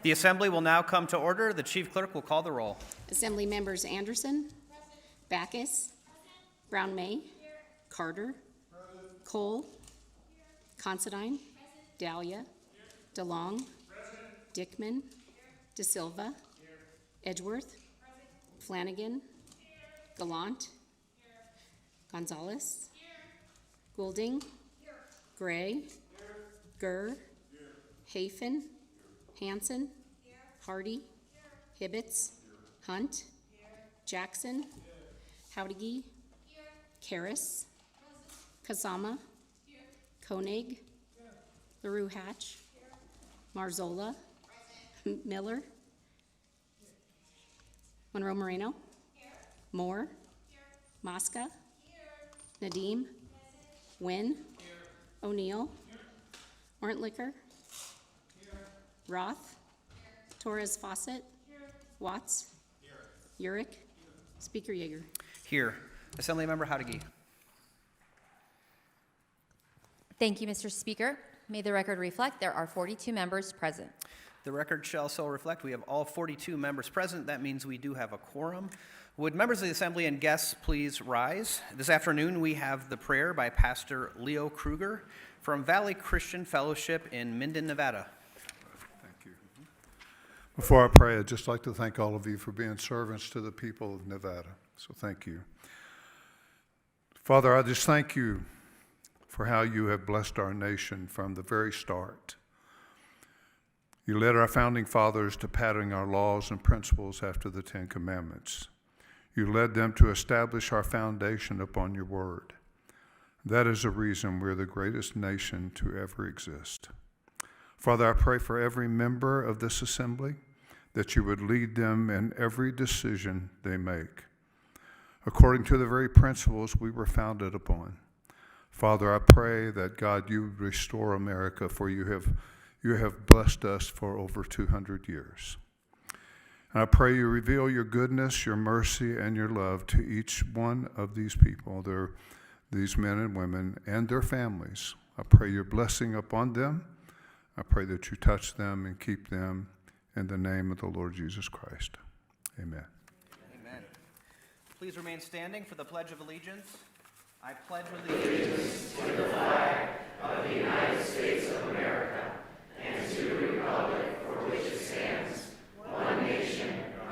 The assembly will now come to order. The chief clerk will call the roll. Assembly members Anderson, Backus, Brown May, Carter, Cole, Considine, Dahlia, DeLong, Dickman, De Silva, Edgeworth, Flanagan, Gallant, Gonzalez, Goulding, Gray, Gurr, Hafen, Hanson, Hardy, Hibbets, Hunt, Jackson, Howdigi, Karras, Kazama, Koenig, LaRue Hatch, Marzola, Miller, Monroe Moreno, Moore, Mosca, Nadeem, Wynn, O'Neill, Orntlicker, Roth, Torres Fawcett, Watts, Urick, Speaker Yeager. Here. Assembly member Howdigi. Thank you, Mr. Speaker. May the record reflect there are 42 members present. The record shall so reflect we have all 42 members present. That means we do have a quorum. Would members of the assembly and guests please rise? This afternoon we have the prayer by Pastor Leo Kruger from Valley Christian Fellowship in Minden, Nevada. Thank you. Before I pray, I'd just like to thank all of you for being servants to the people of Nevada. So thank you. Father, I just thank you for how you have blessed our nation from the very start. You led our founding fathers to pattern our laws and principles after the Ten Commandments. You led them to establish our foundation upon your word. That is the reason we're the greatest nation to ever exist. Father, I pray for every member of this assembly that you would lead them in every decision they make, according to the very principles we were founded upon. Father, I pray that, God, you would restore America, for you have blessed us for over 200 years. And I pray you reveal your goodness, your mercy, and your love to each one of these people, these men and women, and their families. I pray your blessing upon them. I pray that you touch them and keep them in the name of the Lord Jesus Christ. Amen. Amen. Please remain standing for the Pledge of Allegiance. I pledge allegiance to the flag of the United States of America and to the republic for which it stands, one nation,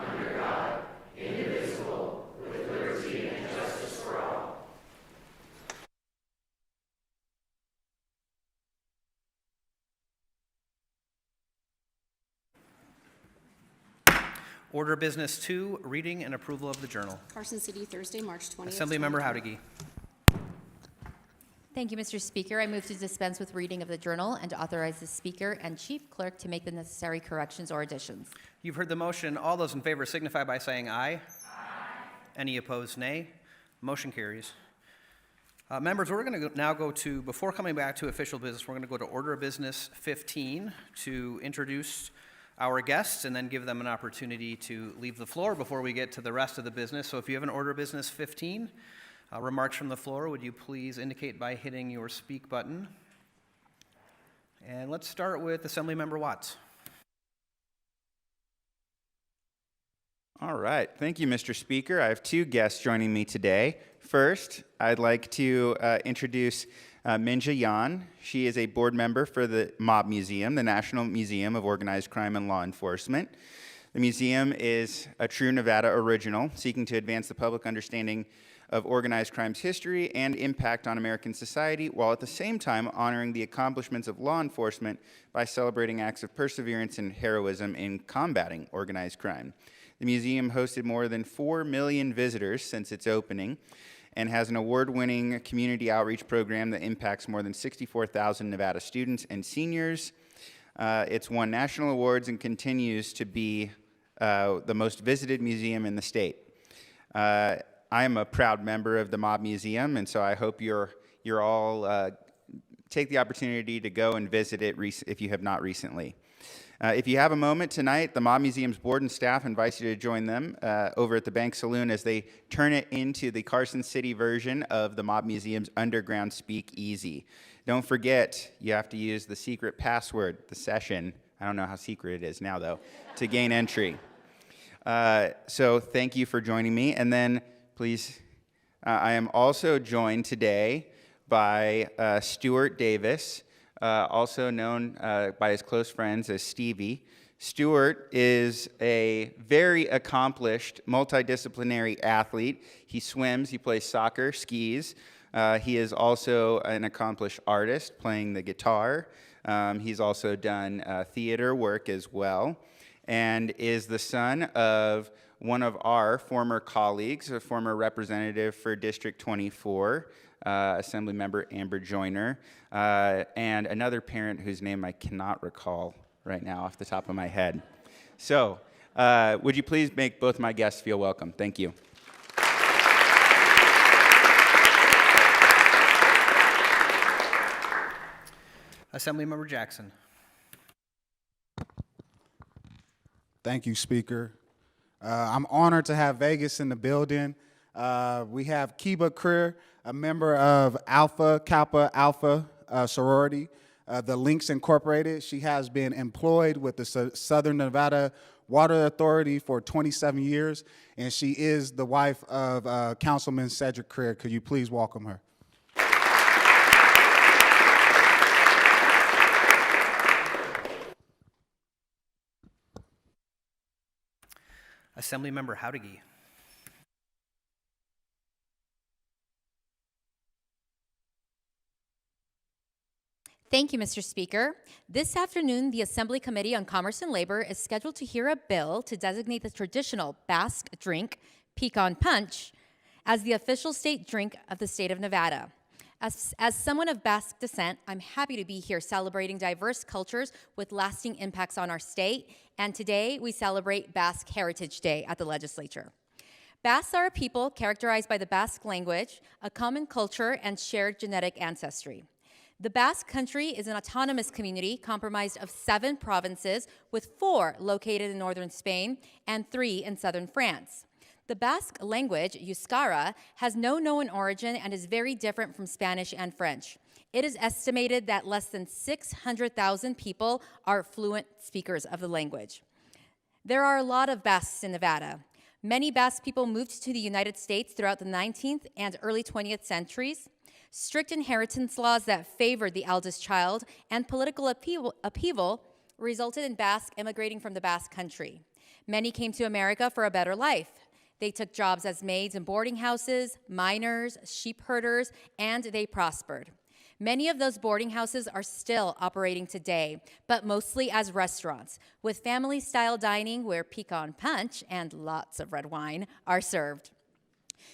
under God, indivisible, with liberty and justice for all. Order Business 2, reading and approval of the journal. Carson City, Thursday, March 20th. Assembly member Howdigi. Thank you, Mr. Speaker. I move to dispense with reading of the journal and to authorize the Speaker and Chief Clerk to make the necessary corrections or additions. You've heard the motion. All those in favor signify by saying aye. Aye. Any opposed, nay. Motion carries. Members, we're going to now go to, before coming back to official business, we're going to go to Order of Business 15 to introduce our guests and then give them an opportunity to leave the floor before we get to the rest of the business. So if you have an Order of Business 15, remarks from the floor, would you please indicate by hitting your speak button? And let's start with Assemblymember Watts. All right. Thank you, Mr. Speaker. I have two guests joining me today. First, I'd like to introduce Minja Yan. She is a board member for the Mob Museum, the National Museum of Organized Crime and Law Enforcement. The museum is a true Nevada original, seeking to advance the public understanding of organized crime's history and impact on American society, while at the same time honoring the accomplishments of law enforcement by celebrating acts of perseverance and heroism in combating organized crime. The museum hosted more than 4 million visitors since its opening and has an award-winning community outreach program that impacts more than 64,000 Nevada students and seniors. It's won national awards and continues to be the most visited museum in the state. I am a proud member of the Mob Museum, and so I hope you're all take the opportunity to go and visit it if you have not recently. If you have a moment tonight, the Mob Museum's board and staff invites you to join them over at the Bank Saloon as they turn it into the Carson City version of the Mob Museum's underground speakeasy. Don't forget, you have to use the secret password, the session. I don't know how secret it is now, though, to gain entry. So thank you for joining me. And then, please, I am also joined today by Stuart Davis, also known by his close friends as Stevie. Stuart is a very accomplished, multidisciplinary athlete. He swims, he plays soccer, skis. He is also an accomplished artist, playing the guitar. He's also done theater work as well, and is the son of one of our former colleagues, a former representative for District 24, Assemblymember Amber Joyner, and another parent whose name I cannot recall right now off the top of my head. So, would you please make both my guests feel welcome? Thank you. Assemblymember Jackson. Thank you, Speaker. I'm honored to have Vegas in the building. We have Kiba Creer, a member of Alpha Kappa Alpha sorority, the Links Incorporated. She has been employed with the Southern Nevada Water Authority for 27 years, and she is the wife of Councilman Cedric Creer. Could you please welcome her? Assemblymember Howdigi. Thank you, Mr. Speaker. This afternoon, the Assembly Committee on Commerce and Labor is scheduled to hear a bill to designate the traditional Basque drink, pecan punch, as the official state drink of the state of Nevada. As someone of Basque descent, I'm happy to be here celebrating diverse cultures with lasting impacts on our state, and today we celebrate Basque Heritage Day at the legislature. Basques are a people characterized by the Basque language, a common culture, and shared genetic ancestry. The Basque Country is an autonomous community comprised of 7 provinces, with 4 located in northern Spain and 3 in southern France. The Basque language, Euskara, has no known origin and is very different from Spanish and French. It is estimated that less than 600,000 people are fluent speakers of the language. There are a lot of Basques in Nevada. Many Basque people moved to the United States throughout the 19th and early 20th centuries. Strict inheritance laws that favored the eldest child and political upheaval resulted in Basque immigrating from the Basque Country. Many came to America for a better life. They took jobs as maids in boarding houses, miners, sheep herders, and they prospered. Many of those boarding houses are still operating today, but mostly as restaurants, with family-style dining where pecan punch and lots of red wine are served.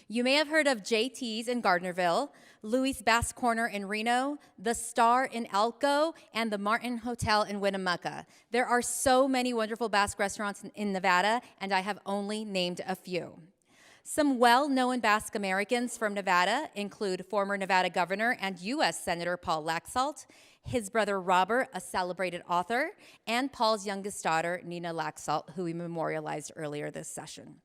You may have heard of JT's in Gardnerville, Louis' Bass Corner in Reno, The Star in Elko, and the Martin Hotel in Winnemucca. There are so many wonderful Basque restaurants in Nevada, and I have only named a few. Some well-known Basque Americans from Nevada include former Nevada Governor and U.S. Senator Paul Laxalt, his brother Robert, a celebrated author, and Paul's youngest daughter, Nina Laxalt, who we memorialized earlier this session.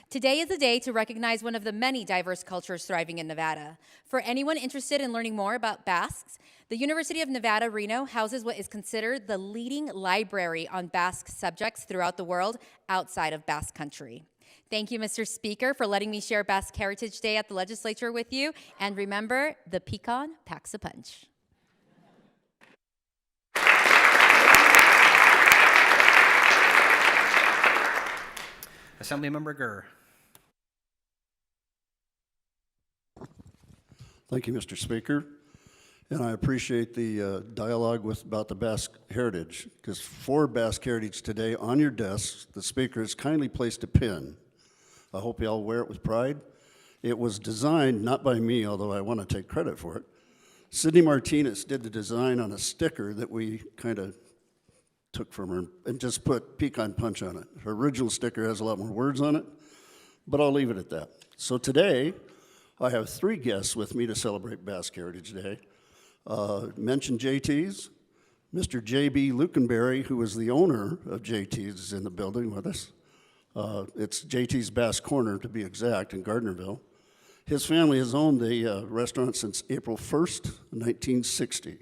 Today is a day to recognize one of the many diverse cultures thriving in Nevada. For anyone interested in learning more about Basques, the University of Nevada, Reno houses what is considered the leading library on Basque subjects throughout the world outside of Basque Country. Thank you, Mr. Speaker, for letting me share Basque Heritage Day at the legislature with you. And remember, the pecan packs a punch. Assemblymember Gurr. Thank you, Mr. Speaker. And I appreciate the dialogue about the Basque Heritage, because for Basque Heritage today on your desks, the Speaker has kindly placed a pin. I hope you all wear it with pride. It was designed not by me, although I want to take credit for it. Sydney Martinez did the design on a sticker that we kind of took from her and just put pecan punch on it. Her original sticker has a lot more words on it, but I'll leave it at that. So today, I have 3 guests with me to celebrate Basque Heritage Day. Mentioned JT's. Mr. J.B. Lukenberry, who is the owner of JT's, is in the building with us. It's JT's Bass Corner, to be exact, in Gardnerville. His family has owned the restaurant since April 1st, 1960.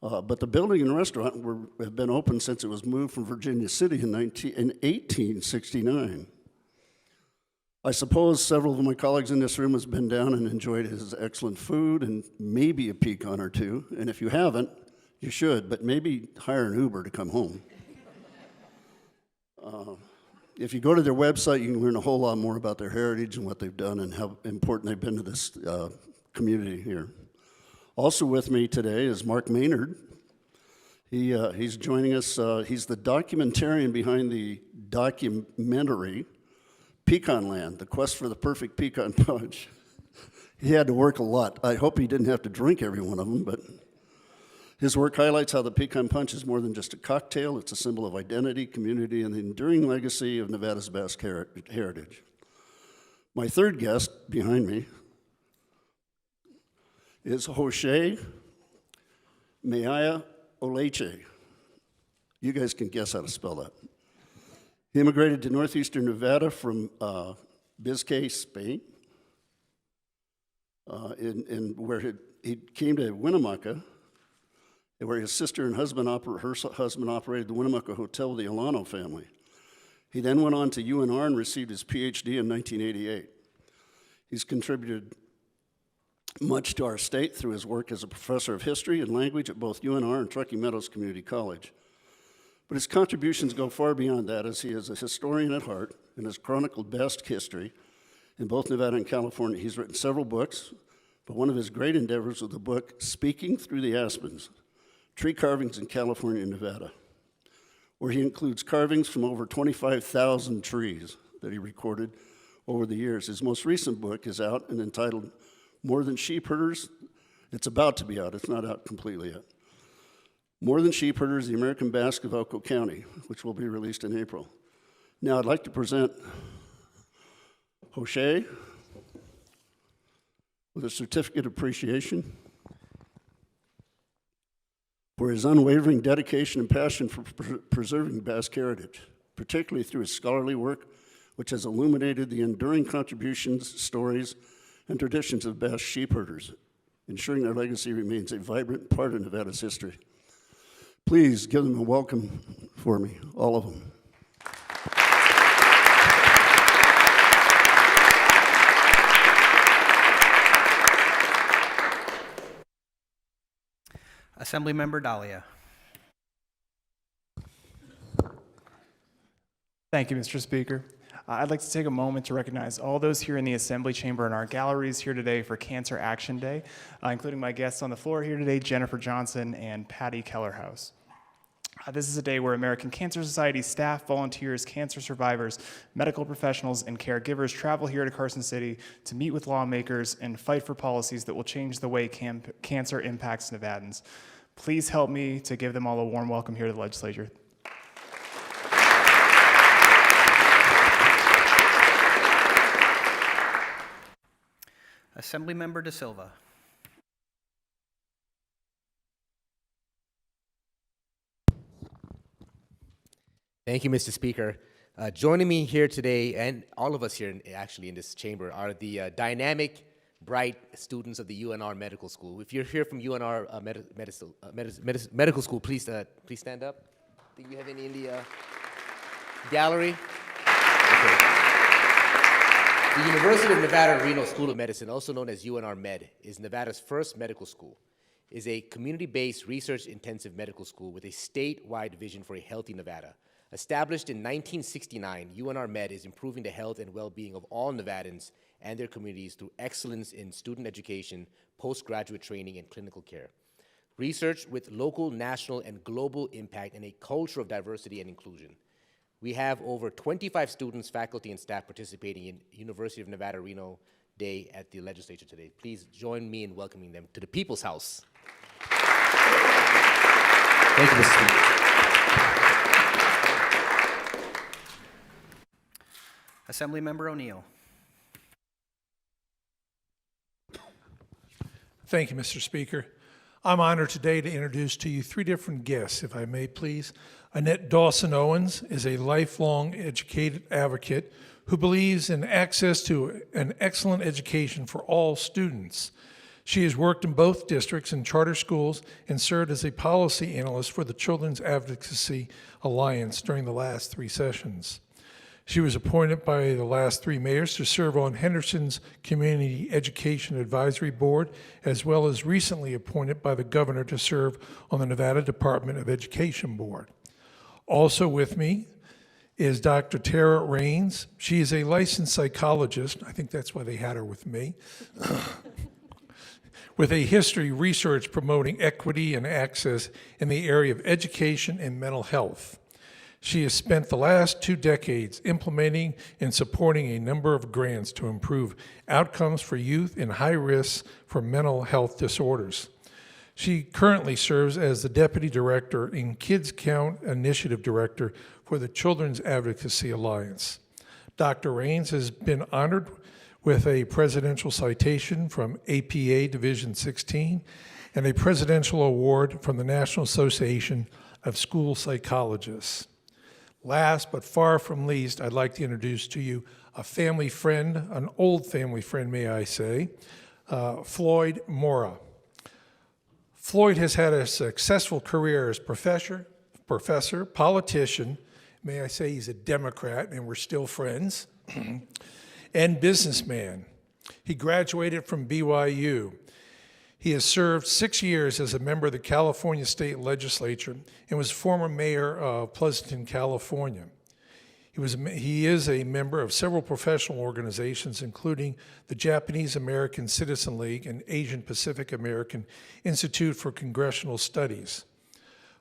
But the building and restaurant have been open since it was moved from Virginia City in 1869. I suppose several of my colleagues in this room has been down and enjoyed his excellent food and maybe a pecan or two. And if you haven't, you should, but maybe hire an Uber to come home. If you go to their website, you can learn a whole lot more about their heritage and what they've done and how important they've been to this community here. Also with me today is Mark Maynard. He's joining us. He's the documentarian behind the documentary Pecan Land, The Quest for the Perfect Pecan Punch. He had to work a lot. I hope he didn't have to drink every one of them, but his work highlights how the pecan punch is more than just a cocktail. It's a symbol of identity, community, and the enduring legacy of Nevada's Basque heritage. My third guest behind me is Jose Meaya Oleche. You guys can guess how to spell that. He immigrated to northeastern Nevada from Biscay, Spain, where he came to Winnemucca, where his sister and her husband operated the Winnemucca Hotel with the Alano family. He then went on to UNR and received his PhD in 1988. He's contributed much to our state through his work as a professor of history and language at both UNR and Truckee Meadows Community College. But his contributions go far beyond that, as he is a historian at heart and has chronicled Basque history in both Nevada and California. He's written several books, but one of his great endeavors was the book Speaking Through the Aspens, Tree Carvings in California and Nevada, where he includes carvings from over 25,000 trees that he recorded over the years. His most recent book is out and entitled More Than Sheep Herders. It's about to be out. It's not out completely yet. More Than Sheep Herders, the American Basque of Elko County, which will be released in April. Now I'd like to present Jose with a certificate of appreciation for his unwavering dedication and passion for preserving Basque heritage, particularly through his scholarly work, which has illuminated the enduring contributions, stories, and traditions of Basque sheep herders, ensuring their legacy remains a vibrant part of Nevada's history. Please give them a welcome for me, all of them. Assemblymember Dahlia. Thank you, Mr. Speaker. I'd like to take a moment to recognize all those here in the Assembly Chamber and our galleries here today for Cancer Action Day, including my guests on the floor here today, Jennifer Johnson and Patty Kellerhouse. This is a day where American Cancer Society staff, volunteers, cancer survivors, medical professionals, and caregivers travel here to Carson City to meet with lawmakers and fight for policies that will change the way cancer impacts Nevadans. Please help me to give them all a warm welcome here to the legislature. Assemblymember De Silva. Thank you, Mr. Speaker. Joining me here today, and all of us here actually in this chamber, are the dynamic, bright students of the UNR Medical School. If you're here from UNR Medical School, please stand up. Do you have any in the gallery? Okay. The University of Nevada, Reno School of Medicine, also known as UNR Med, is Nevada's first medical school. It is a community-based, research-intensive medical school with a statewide vision for a healthy Nevada. Established in 1969, UNR Med is improving the health and well-being of all Nevadans and their communities through excellence in student education, postgraduate training, and clinical care. Research with local, national, and global impact, and a culture of diversity and inclusion. We have over 25 students, faculty, and staff participating in University of Nevada, Reno Day at the legislature today. Please join me in welcoming them to the People's House. Thank you, Mr. Speaker. Assemblymember O'Neill. Thank you, Mr. Speaker. I'm honored today to introduce to you three different guests, if I may please. Annette Dawson-Owens is a lifelong educated advocate who believes in access to an excellent education for all students. She has worked in both districts and charter schools and served as a policy analyst for the Children's Advocacy Alliance during the last 3 sessions. She was appointed by the last 3 mayors to serve on Henderson's Community Education Advisory Board, as well as recently appointed by the governor to serve on the Nevada Department of Education Board. Also with me is Dr. Tara Raines. She is a licensed psychologist. I think that's why they had her with me. With a history research promoting equity and access in the area of education and mental health. She has spent the last 2 decades implementing and supporting a number of grants to improve outcomes for youth in high risk for mental health disorders. She currently serves as the Deputy Director and Kids Count Initiative Director for the Children's Advocacy Alliance. Dr. Raines has been honored with a presidential citation from APA Division 16 and a presidential award from the National Association of School Psychologists. Last but far from least, I'd like to introduce to you a family friend, an old family friend, may I say, Floyd Mora. Floyd has had a successful career as professor, politician, may I say he's a Democrat and we're still friends, and businessman. He graduated from BYU. He has served 6 years as a member of the California State Legislature and was former mayor of Pleasanton, California. He is a member of several professional organizations, including the Japanese American Citizen League and Asian Pacific American Institute for Congressional Studies.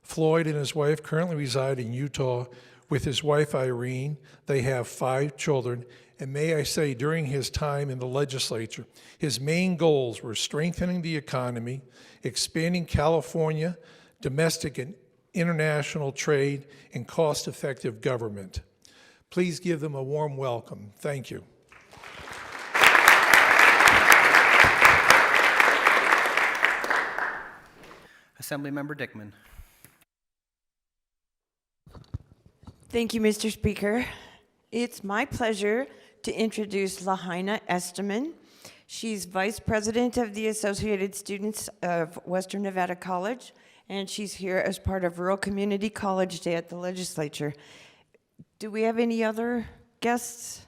Floyd and his wife currently reside in Utah with his wife, Irene. They have 5 children. And may I say, during his time in the legislature, his main goals were strengthening the economy, expanding California, domestic and international trade, and cost-effective government. Please give them a warm welcome. Thank you. Assemblymember Dickman. Thank you, Mr. Speaker. It's my pleasure to introduce Lahaina Esteman. She's Vice President of the Associated Students of Western Nevada College, and she's here as part of Rural Community College Day at the Legislature. Do we have any other guests?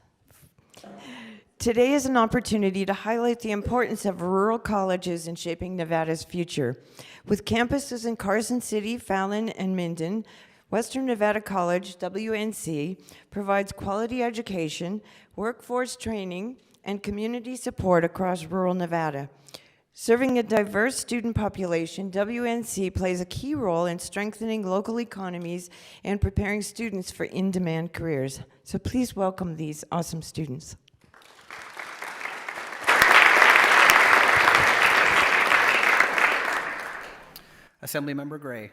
Today is an opportunity to highlight the importance of rural colleges in shaping Nevada's future. With campuses in Carson City, Fallon, and Minden, Western Nevada College, WNC, provides quality education, workforce training, and community support across rural Nevada. Serving a diverse student population, WNC plays a key role in strengthening local economies and preparing students for in-demand careers. So please welcome these awesome students. Assemblymember Gray.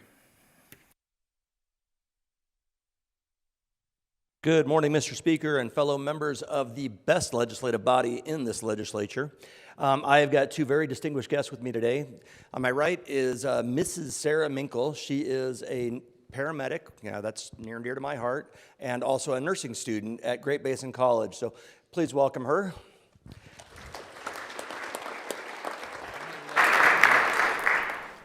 Good morning, Mr. Speaker and fellow members of the best legislative body in this legislature. I have got 2 very distinguished guests with me today. On my right is Mrs. Sarah Minkle. She is a paramedic, that's near and dear to my heart, and also a nursing student at Great Basin College. So please welcome her.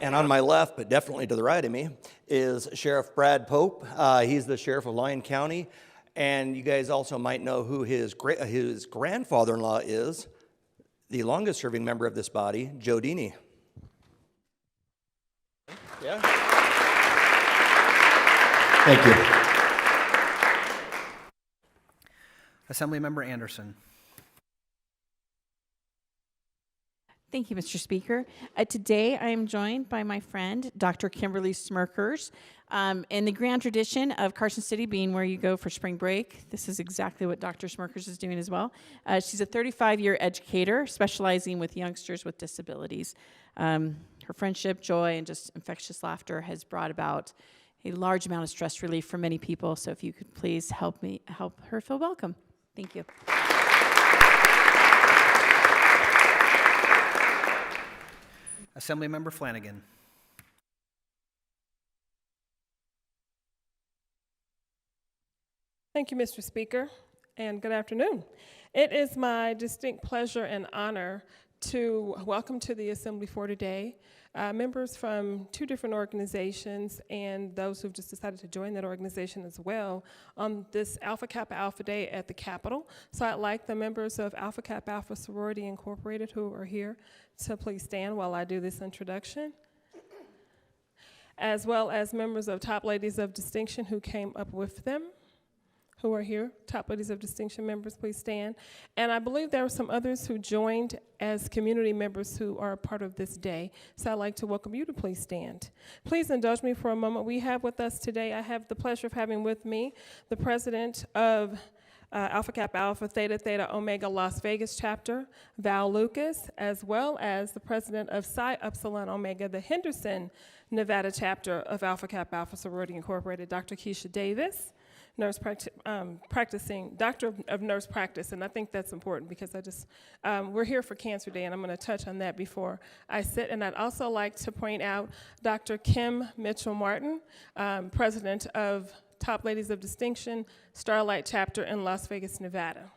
And on my left, but definitely to the right of me, is Sheriff Brad Pope. He's the sheriff of Lyon County. And you guys also might know who his grandfather-in-law is, the longest-serving member of this body, Joe Dini. Yeah. Thank you. Assemblymember Anderson. Thank you, Mr. Speaker. Today, I am joined by my friend, Dr. Kimberly Smirkers. In the grand tradition of Carson City being where you go for spring break, this is exactly what Dr. Smirkers is doing as well. She's a 35-year educator specializing with youngsters with disabilities. Her friendship, joy, and just infectious laughter has brought about a large amount of stress relief for many people. So if you could please help her feel welcome. Thank you. Assemblymember Flanagan. Thank you, Mr. Speaker, and good afternoon. It is my distinct pleasure and honor to welcome to the Assembly for today members from 2 different organizations and those who've just decided to join that organization as well on this Alpha Kappa Alpha Day at the Capitol. So I'd like the members of Alpha Kappa Alpha Sorority Incorporated who are here to please stand while I do this introduction, as well as members of Top Ladies of Distinction who came up with them, who are here. Top Ladies of Distinction members, please stand. And I believe there are some others who joined as community members who are a part of this day. So I'd like to welcome you to please stand. Please indulge me for a moment. We have with us today, I have the pleasure of having with me the president of Alpha Kappa Alpha Theta Theta Omega Las Vegas chapter, Val Lucas, as well as the president of Psi Upsilon Omega, the Henderson, Nevada chapter of Alpha Kappa Alpha Sorority Incorporated, Dr. Keisha Davis, practicing doctor of nurse practice, and I think that's important because we're here for Cancer Day, and I'm going to touch on that before I sit. And I'd also like to point out Dr. Kim Mitchell-Martin, president of Top Ladies of Distinction, Starlight Chapter in Las Vegas, Nevada.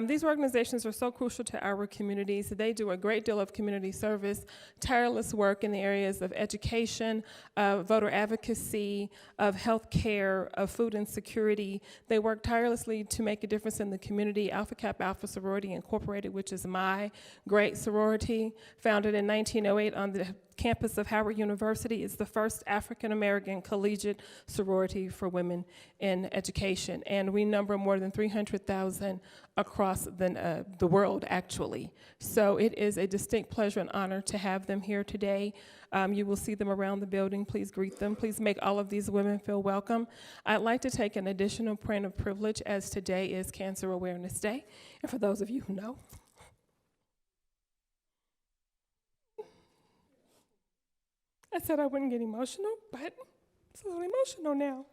These organizations are so crucial to our communities. They do a great deal of community service, tireless work in the areas of education, of voter advocacy, of health care, of food insecurity. They work tirelessly to make a difference in the community. Alpha Kappa Alpha Sorority Incorporated, which is my great sorority, founded in 1908 on the campus of Howard University, is the first African-American collegiate sorority for women in education. And we number more than 300,000 across the world, actually. So it is a distinct pleasure and honor to have them here today. You will see them around the building. Please greet them. Please make all of these women feel welcome. I'd like to take an additional point of privilege, as today is Cancer Awareness Day. And for those of you who know, I said I wouldn't get emotional, but I'm so emotional now.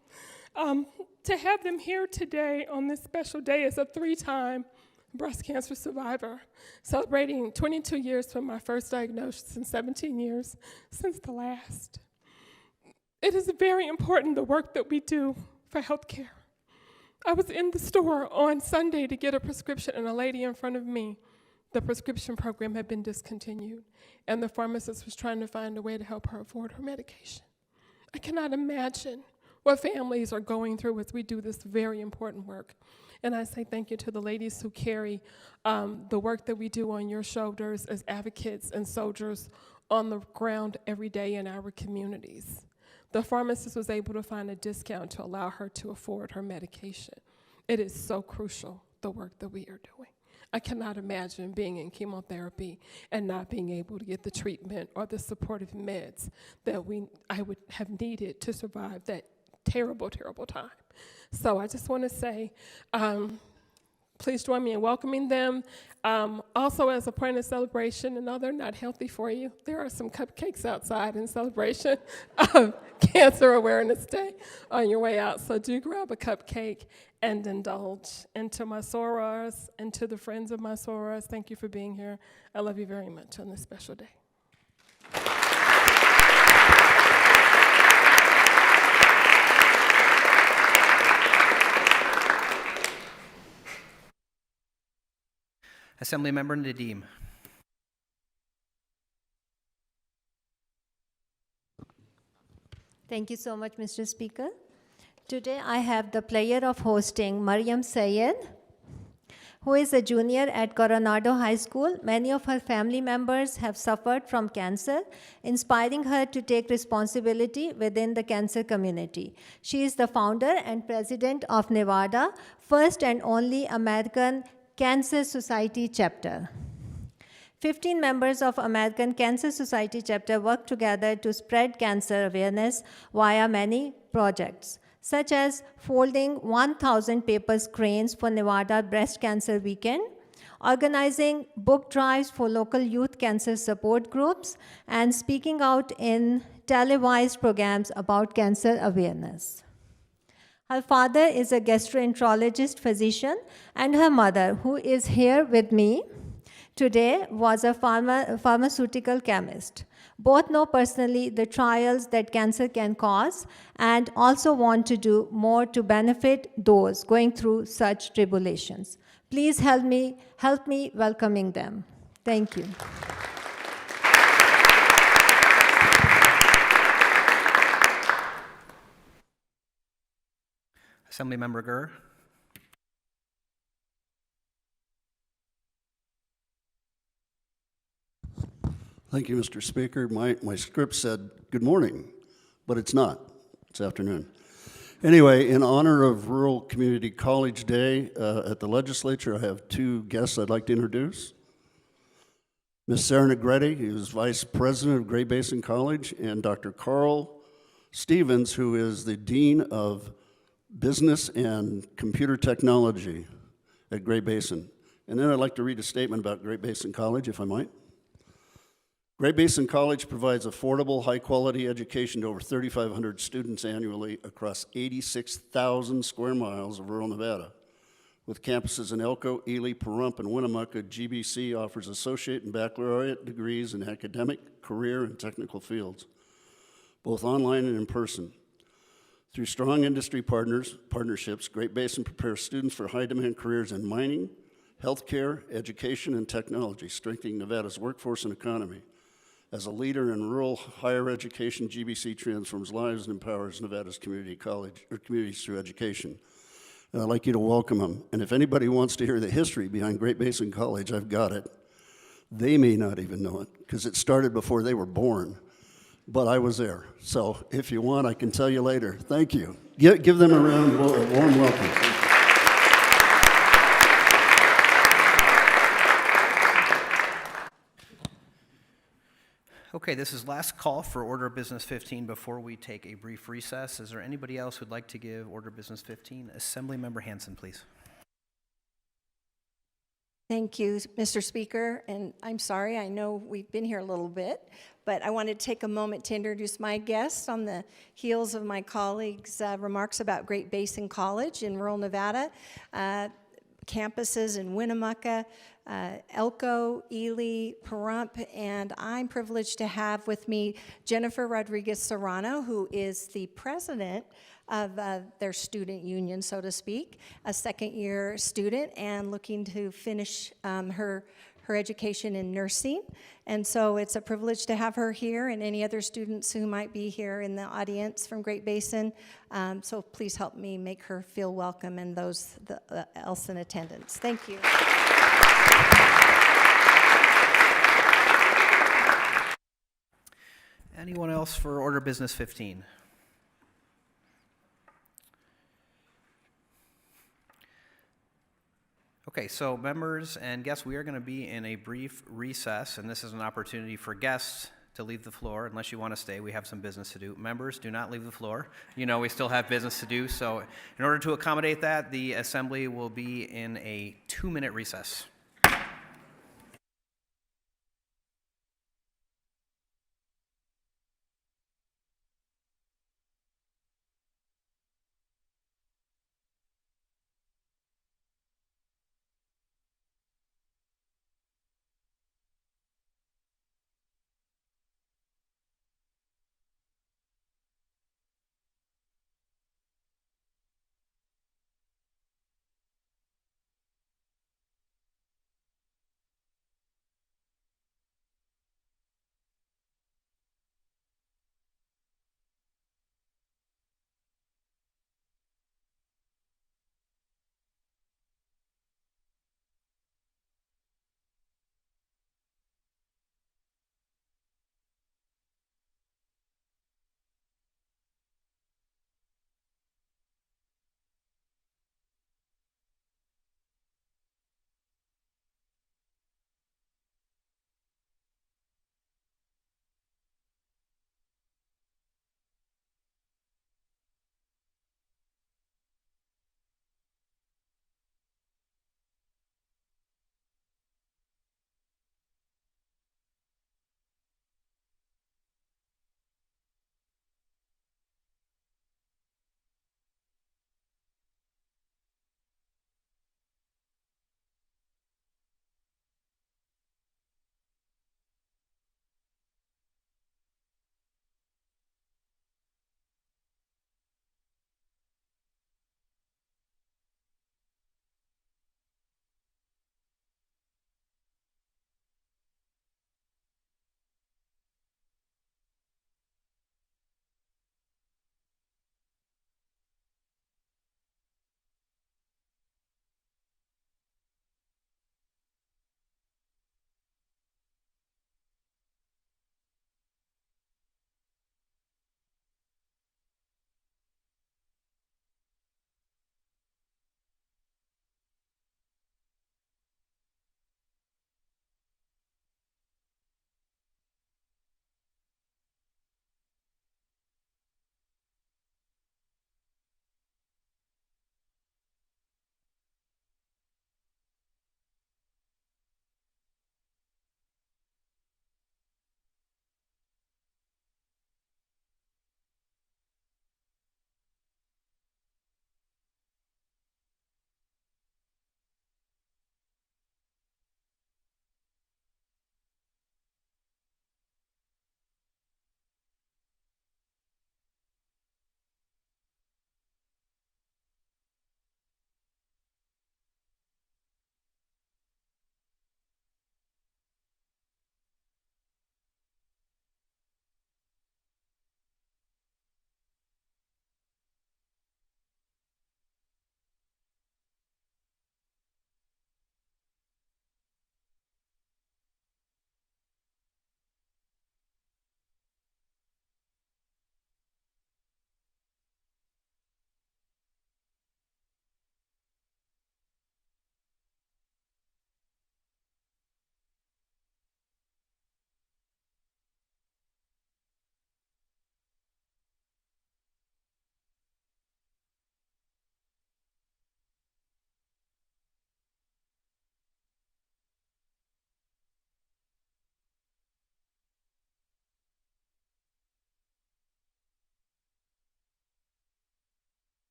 To have them here today on this special day as a 3-time breast cancer survivor, celebrating 22 years from my first diagnosis and 17 years since the last. It is very important, the work that we do for healthcare. I was in the store on Sunday to get a prescription, and a lady in front of me, the prescription program had been discontinued, and the pharmacist was trying to find a way to help her afford her medication. I cannot imagine what families are going through as we do this very important work. And I say thank you to the ladies who carry the work that we do on your shoulders as advocates and soldiers on the ground every day in our communities. The pharmacist was able to find a discount to allow her to afford her medication. It is so crucial, the work that we are doing. I cannot imagine being in chemotherapy and not being able to get the treatment or the supportive meds that I would have needed to survive that terrible, terrible time. So I just want to say, please join me in welcoming them. Also, as a point of celebration, and though they're not healthy for you, there are some cupcakes outside in celebration of Cancer Awareness Day on your way out. So do grab a cupcake and indulge. And to my sorors and to the friends of my sorors, thank you for being here. I love you very much on this special day. Assemblymember Nadeem. Thank you so much, Mr. Speaker. Today I have the pleasure of hosting Mariam Sayed, who is a junior at Coronado High School. Many of her family members have suffered from cancer, inspiring her to take responsibility within the cancer community. She is the founder and president of Nevada, first and only American Cancer Society chapter. 15 members of American Cancer Society chapter work together to spread cancer awareness via many projects, such as folding 1,000 paper screens for Nevada Breast Cancer Weekend, organizing book drives for local youth cancer support groups, and speaking out in televised programs about cancer awareness. Her father is a gastroenterologist physician, and her mother, who is here with me today, was a pharmaceutical chemist. Both know personally the trials that cancer can cause and also want to do more to benefit those going through such tribulations. Please help me welcoming them. Thank you. Assemblymember Gurr. Thank you, Mr. Speaker. My script said good morning, but it's not. It's afternoon. Anyway, in honor of Rural Community College Day at the legislature, I have two guests I'd like to introduce. Ms. Sarah Negretti, who is Vice President of Great Basin College, and Dr. Carl Stevens, who is the Dean of Business and Computer Technology at Great Basin. And then I'd like to read a statement about Great Basin College, if I might. Great Basin College provides affordable, high-quality education to over 3,500 students annually across 86,000 square miles of rural Nevada. With campuses in Elko, Ely, Pahrump, and Winnemucca, GBC offers associate and baccalaureate degrees in academic, career, and technical fields, both online and in person. Through strong industry partnerships, Great Basin prepares students for high-demand careers in mining, healthcare, education, and technology, strengthening Nevada's workforce and economy. As a leader in rural higher education, GBC transforms lives and empowers Nevada's communities through education. And I'd like you to welcome them. And if anybody wants to hear the history behind Great Basin College, I've got it. They may not even know it, because it started before they were born. But I was there. So if you want, I can tell you later. Thank you. Give them a warm welcome. Okay, this is last call for Order of Business 15 before we take a brief recess. Is there anybody else who'd like to give Order of Business 15? Assemblymember Hanson, please. Thank you, Mr. Speaker, and I'm sorry, I know we've been here a little bit, but I wanted to take a moment to introduce my guests on the heels of my colleagues' remarks about Great Basin College in rural Nevada, campuses in Winnemucca, Elko, Ely, Pahrump, and I'm privileged to have with me Jennifer Rodriguez Serrano, who is the president of their student union, so to speak, a second-year student and looking to finish her education in nursing. And so it's a privilege to have her here and any other students who might be here in the audience from Great Basin. So please help me make her feel welcome and those else in attendance. Thank you. Anyone else for Order of Business 15? Okay, so members and guests, we are going to be in a brief recess, and this is an opportunity for guests to leave the floor. Unless you want to stay, we have some business to do. Members, do not leave the floor. You know we still have business to do, so in order to accommodate that, the assembly will be in a 2-minute recess.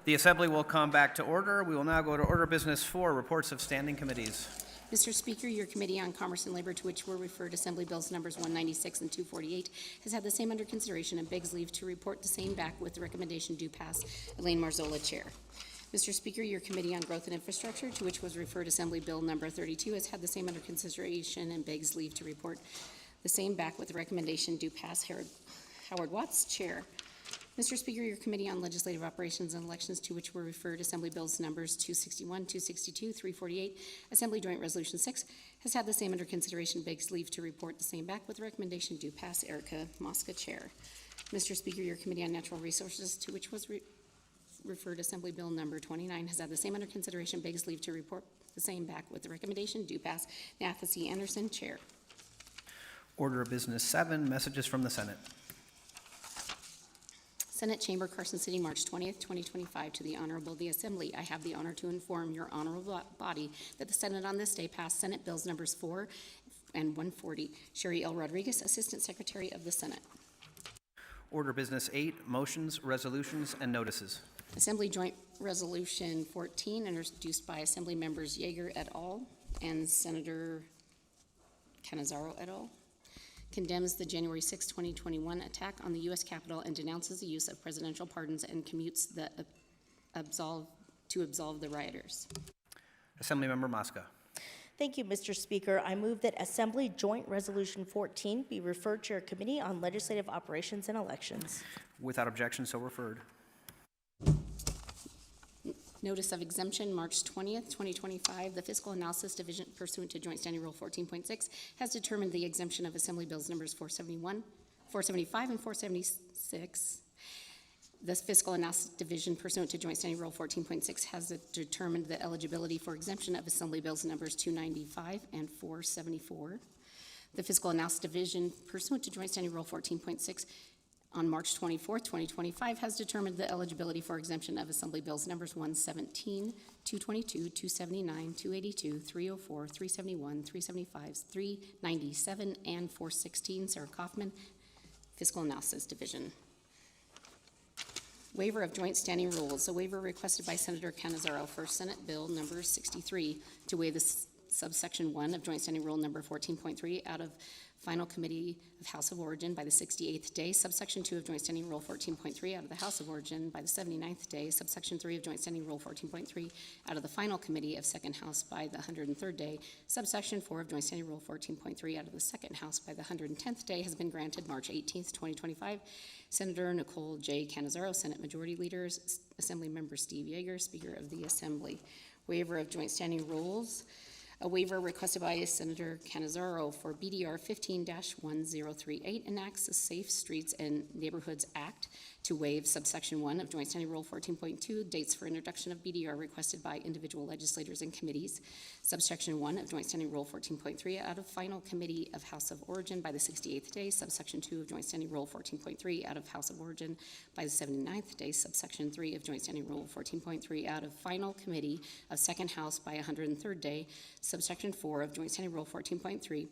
The Assembly will come back to order. We will now go to order business 4, reports of standing committees. Mr. Speaker, your Committee on Commerce and Labor, to which were referred Assembly Bills Numbers 196 and 248, has had the same under consideration and begs leave to report the same back with the recommendation do pass. Elaine Marzola, Chair. Mr. Speaker, your Committee on Growth and Infrastructure, to which was referred Assembly Bill Number 32, has had the same under consideration and begs leave to report the same back with the recommendation do pass. Howard Watts, Chair. Mr. Speaker, your Committee on Legislative Operations and Elections, to which were referred Assembly Bills Numbers 261, 262, 348, Assembly Joint Resolution 6, has had the same under consideration, begs leave to report the same back with recommendation do pass. Erica Mosca, Chair. Mr. Speaker, your Committee on Natural Resources, to which was referred Assembly Bill Number 29, has had the same under consideration, begs leave to report the same back with the recommendation do pass. Mathis E. Anderson, Chair. Order of business 7, messages from the Senate. Senate Chamber, Carson City, March 20th, 2025. To the Honorable the Assembly, I have the honor to inform your honorable body that the Senate on this day passed Senate Bills Numbers 4 and 140. Sherry L. Rodriguez, Assistant Secretary of the Senate. Order business 8, motions, resolutions, and notices. Assembly Joint Resolution 14, introduced by Assembly Members Yeager et al. And Senator Canizaro et al., condemns the January 6, 2021 attack on the U.S. Capitol and denounces the use of presidential pardons and commutes the absolve the rioters. Assemblymember Mosca. Thank you, Mr. Speaker. I move that Assembly Joint Resolution 14 be referred to your Committee on Legislative Operations and Elections. Without objection, so referred. Notice of exemption, March 20th, 2025. The Fiscal Analysis Division, pursuant to Joint Standing Rule 14.6, has determined the exemption of Assembly Bills Numbers 471, 475, and 476. The Fiscal Analysis Division, pursuant to Joint Standing Rule 14.6, has determined the eligibility for exemption of Assembly Bills Numbers 295 and 474. The Fiscal Analysis Division, pursuant to Joint Standing Rule 14.6, on March 24th, 2025, has determined the eligibility for exemption of Assembly Bills Numbers 117, 222, 279, 282, 304, 371, 375, 397, and 416. Sarah Kaufman, Fiscal Analysis Division. Waiver of Joint Standing Rules. A waiver requested by Senator Canizaro for Senate Bill Number 63 to waive the subsection 1 of Joint Standing Rule Number 14.3 out of Final Committee of House of Origin by the 68th day, subsection 2 of Joint Standing Rule 14.3 out of the House of Origin by the 79th day, subsection 3 of Joint Standing Rule 14.3 out of the Final Committee of Second House by the 103rd day, subsection 4 of Joint Standing Rule 14.3 out of the Second House by the 110th day has been granted March 18th, 2025. Senator Nicole J. Canizaro, Senate Majority Leader, Assembly Member Steve Yeager, Speaker of the Assembly. Waiver of Joint Standing Rules. A waiver requested by Senator Canizaro for BDR 15-1038 enacts the Safe Streets and Neighborhoods Act to waive subsection 1 of Joint Standing Rule 14.2, dates for introduction of BDR requested by individual legislators and committees. Subsection 1 of Joint Standing Rule 14.3 out of Final Committee of House of Origin by the 68th day. Subsection 2 of Joint Standing Rule 14.3 out of House of Origin by the 79th day. Subsection 3 of Joint Standing Rule 14.3 out of Final Committee of Second House by 103rd day. Subsection 4 of Joint Standing Rule 14.3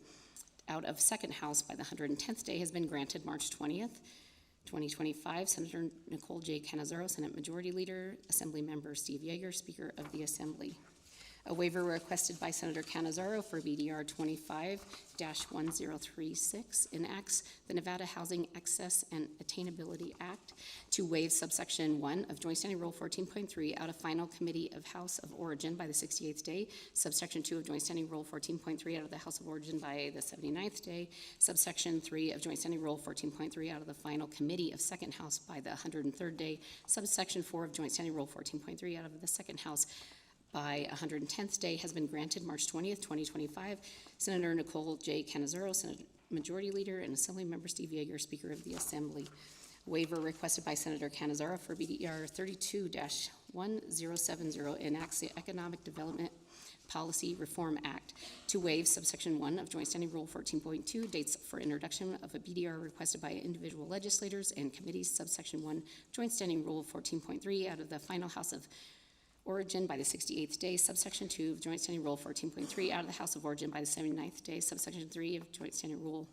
out of Second House by the 110th day has been granted March 20th, 2025. Senator Nicole J. Canizaro, Senate Majority Leader, Assembly Member Steve Yeager, Speaker of the Assembly. A waiver requested by Senator Canizaro for BDR 25-1036 enacts the Nevada Housing Access and Attainability Act to waive subsection 1 of Joint Standing Rule 14.3 out of Final Committee of House of Origin by the 68th day, subsection 2 of Joint Standing Rule 14.3 out of the House of Origin by the 79th day, subsection 3 of Joint Standing Rule 14.3 out of the Final Committee of Second House by the 103rd day, subsection 4 of Joint Standing Rule 14.3 out of the Second House by 110th day has been granted March 20th, 2025. Senator Nicole J. Canizaro, Senate Majority Leader, and Assembly Member Steve Yeager, Speaker of the Assembly. Waiver requested by Senator Canizaro for BDR 32-1070 enacts the Economic Development Policy Reform Act to waive subsection 1 of Joint Standing Rule 14.2, dates for introduction of a BDR requested by individual legislators and committees, subsection 1, Joint Standing Rule 14.3 out of the Final House of Origin by the 68th day, subsection 2 of Joint Standing Rule 14.3 out of the House of Origin by the 79th day, subsection 3 of Joint Standing Rule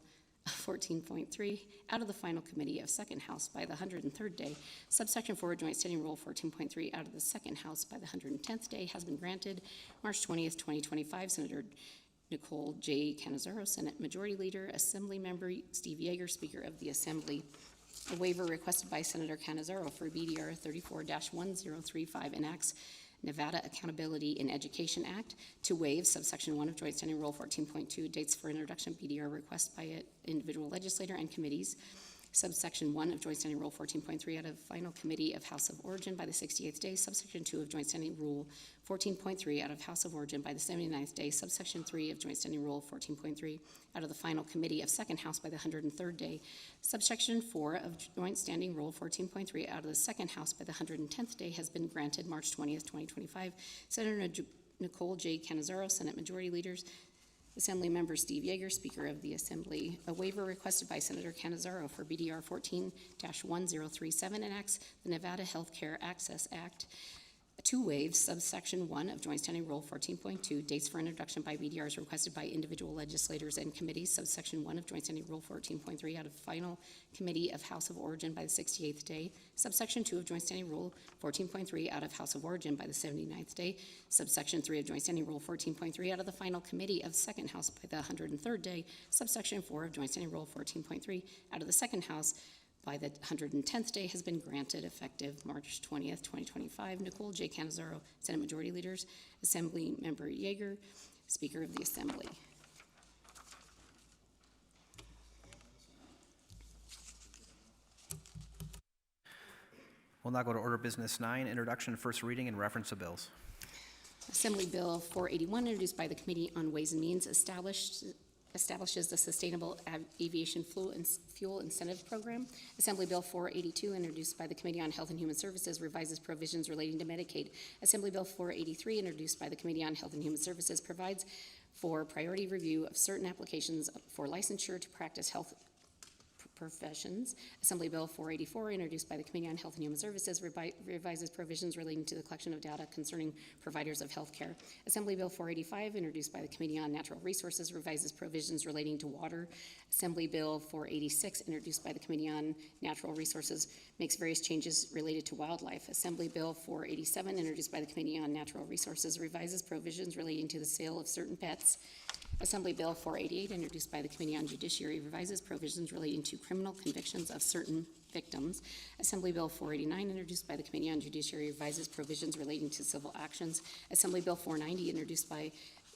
14.3 out of the final committee of second house by the 103rd day. Subsection 4, Joint Standing Rule 14.3 out of the second house by the 110th day has been granted. March 20th, 2025, Senator Nicole J. Canizaro, Senate Majority Leader, Assembly Member Steve Yeager, Speaker of the Assembly. A waiver requested by Senator Canizaro for BDR 34-1035 enacts Nevada Accountability in Education Act to waive subsection 1 of Joint Standing Rule 14.2, dates for introduction, BDR request by an individual legislator and committees. Subsection 1 of Joint Standing Rule 14.3 out of final committee of House of Origin by the 68th day. Subsection 2 of Joint Standing Rule 14.3 out of House of Origin by the 79th day. Subsection 3 of Joint Standing Rule 14.3 out of the final committee of second house by the 103rd day. Subsection 4 of Joint Standing Rule 14.3 out of the second house by the 110th day has been granted March 20th, 2025. Senator Nicole J. Canizaro, Senate Majority Leaders, Assembly Member Steve Yeager, Speaker of the Assembly. A waiver requested by Senator Canizaro for BDR 14-1037 enacts the Nevada Healthcare Access Act to waive subsection 1 of Joint Standing Rule 14.2, dates for introduction by BDRs requested by individual legislators and committees. Subsection 1 of Joint Standing Rule 14.3 out of final committee of House of Origin by the 68th day. Subsection 2 of Joint Standing Rule 14.3 out of House of Origin by the 79th day. Subsection 3 of Joint Standing Rule 14.3 out of the final committee of second house by the 103rd day. Subsection 4 of Joint Standing Rule 14.3 out of the second house by the 110th day has been granted effective March 20th, 2025. Nicole J. Canizaro, Senate Majority Leaders, Assembly Member Yeager, Speaker of the Assembly. We'll now go to Order Business 9, Introduction, First Reading, and Reference of Bills. Assembly Bill 481, introduced by the Committee on Ways and Means, establishes the Sustainable Aviation Fuel Incentive Program. Assembly Bill 482, introduced by the Committee on Health and Human Services, revises provisions relating to Medicaid. Assembly Bill 483, introduced by the Committee on Health and Human Services, provides for priority review of certain applications for licensure to practice health professions. Assembly Bill 484, introduced by the Committee on Health and Human Services, revises provisions relating to the collection of data concerning providers of health care. Assembly Bill 485, introduced by the Committee on Natural Resources, revises provisions relating to water. Assembly Bill 486, introduced by the Committee on Natural Resources, makes various changes related to wildlife. Assembly Bill 487, introduced by the Committee on Natural Resources, revises provisions relating to the sale of certain pets. Assembly Bill 488, introduced by the Committee on Judiciary, revises provisions relating to criminal convictions of certain victims. Assembly Bill 489, introduced by the Committee on Judiciary, revises provisions relating to civil actions. Assembly Bill 490, introduced by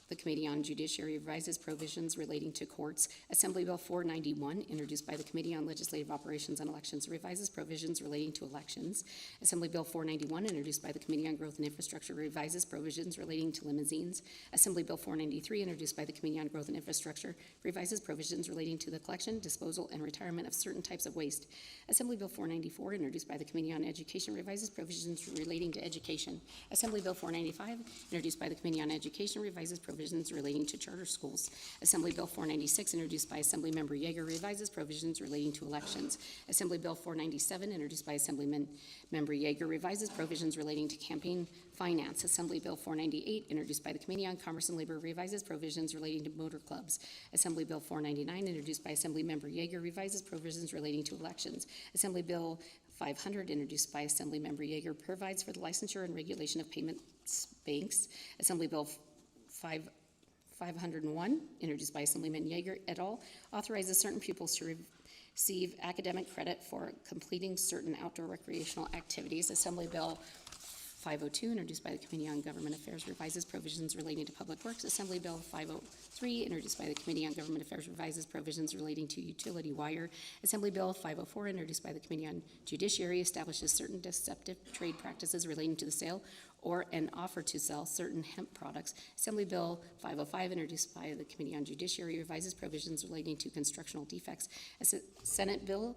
the Committee on Judiciary, revises provisions relating to courts. Assembly Bill 491, introduced by the Committee on Legislative Operations and Elections, revises provisions relating to elections. Assembly Bill 491, introduced by the Committee on Growth and Infrastructure, revises provisions relating to limousines. Assembly Bill 493, introduced by the Committee on Growth and Infrastructure, revises provisions relating to the collection, disposal, and retirement of certain types of waste. Assembly Bill 494, introduced by the Committee on Education, revises provisions relating to education. Assembly Bill 495, introduced by the Committee on Education, revises provisions relating to charter schools. Assembly Bill 496, introduced by Assembly Member Yeager, revises provisions relating to elections. Assembly Bill 497, introduced by Assembly Member Yeager, revises provisions relating to campaign finance. Assembly Bill 498, introduced by the Committee on Commerce and Labor, revises provisions relating to motor clubs. Assembly Bill 499, introdued by Assembly Member Yeager, revises provisions relating to elections. Assembly Bill 500, introduced by Assembly Member Yeager, provides for the licensure and regulation of payments banks. Assembly Bill 501, introduced by Assemblyman Yeager et al., authorizes certain pupils to receive academic credit for completing certain outdoor recreational activities. Assembly Bill 502, introduced by the Committee on Government Affairs, revises provisions relating to public works. Assembly Bill 503, introduced by the Committee on Government Affairs, revises provisions relating to utility wire. Assembly Bill 504, introduced by the Committee on Judiciary, establishes certain deceptive trade practices relating to the sale or an offer to sell certain hemp products. Assembly Bill 505, introduced by the Committee on Judiciary, revises provisions relating to constructional defects. Senate Bill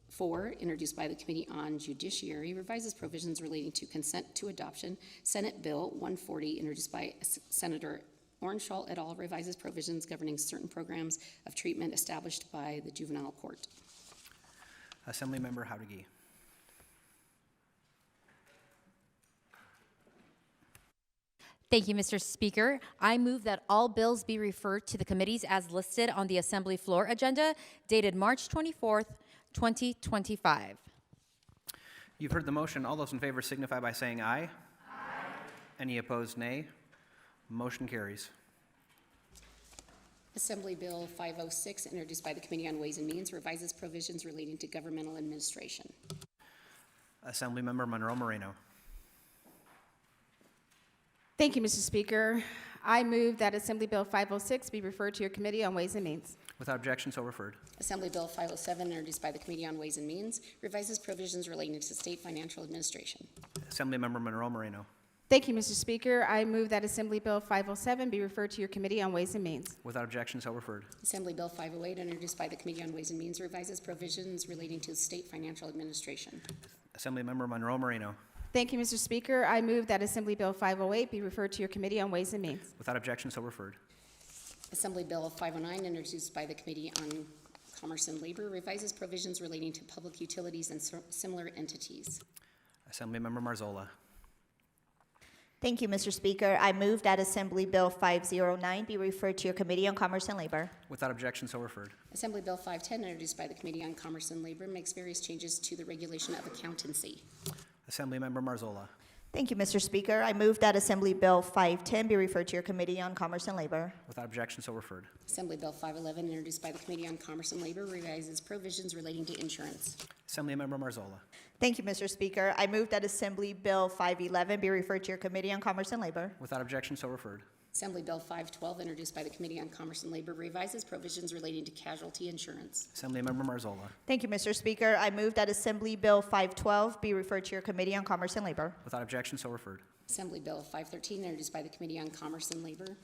4, introduced by the Committee on Judiciary, revises provisions relating to consent to adoption. Senate Bill 140, introduced by Senator Ornschall et al., revises provisions governing certain programs of treatment established by the juvenile court. Assembly Member Howdegui. Thank you, Mr. Speaker. I move that all bills be referred to the committees as listed on the Assembly floor agenda dated March 24th, 2025. You've heard the motion. All those in favor signify by saying aye. Any opposed, nay. Motion carries. Assembly Bill 506, introduced by the Committee on Ways and Means, revises provisions relating to governmental administration. Assemblymember Monroe Moreno. Thank you, Mr. Speaker. I move that Assembly Bill 506 be referred to your Committee on Ways and Means. Without objection, so referred. Assembly Bill 507, introduced by the Committee on Ways and Means, revises provisions relating to state financial administration. Assemblymember Monroe Moreno. Thank you, Mr. Speaker. I move that Assembly Bill 507 be referred to your Committee on Ways and Means. Without objection, so referred. Assembly Bill 508, introduced by the Committee on Ways and Means, revises provisions relating to state financial administration. Assemblymember Monroe Moreno. Thank you, Mr. Speaker. I move that Assembly Bill 508 be referred to your Committee on Ways and Means. Without objection, so referred. Assembly Bill 509, introduced by the Committee on Commerce and Labor, revises provisions relating to public utilities and similar entities. Assemblymember Marzola. Thank you, Mr. Speaker. I move that Assembly Bill 509 be referred to your Committee on Commerce and Labor. Without objection, so referred. Assembly Bill 510, introduced by the Committee on Commerce and Labor, makes various changes to the regulation of accountancy. Assemblymember Marzola. Thank you, Mr. Speaker. I move that Assembly Bill 510 be referred to your Committee on Commerce and Labor. Without objection, so referred. Assembly Bill 511, introduced by the Committee on Commerce and Labor, revises provisions relating to insurance. Assemblymember Marzola. Thank you, Mr. Speaker. I move that Assembly Bill 511 be referred to your Committee on Commerce and Labor. Without objection, so referred. Assembly Bill 512, introduced by the Committee on Commerce and Labor, revises provisions relating to casualty insurance. Assemblymember Marzola. Thank you, Mr. Speaker. I move that Assembly Bill 512 be referred to your Committee on Commerce and Labor. Without objection, so referred. Assembly Bill 513, introduced by the Committee on Commerce and Labor,